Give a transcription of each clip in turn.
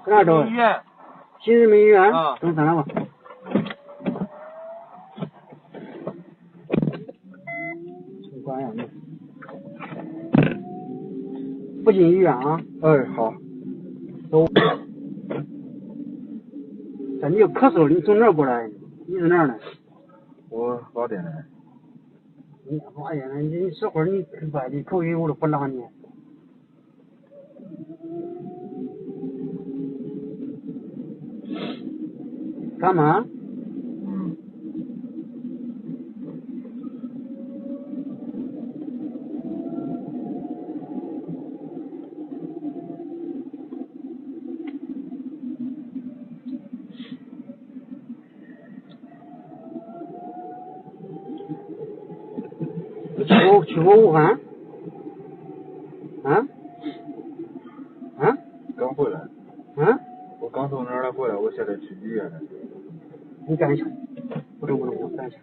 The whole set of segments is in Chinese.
在哪找？医院。新人民医院。啊。等3吧。关呀，不进医院啊。哎，好。走。这你又咳嗽，你从哪儿过来？你在哪儿呢？我老店来。你老店来，你这会儿你外地口音我都不拉你。干嘛？去过武汉？啊？啊？刚回来。啊？我刚从哪儿回来，我现在去医院呢。你干一下，不动，干一下，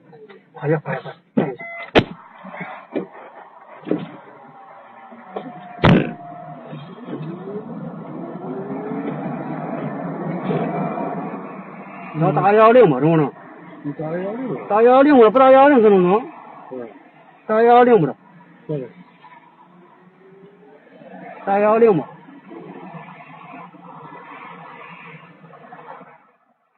快点，干一下。你要打110吗？怎么弄？你打110。打110不？不打110怎么弄？对。打110不的。对。打110吗？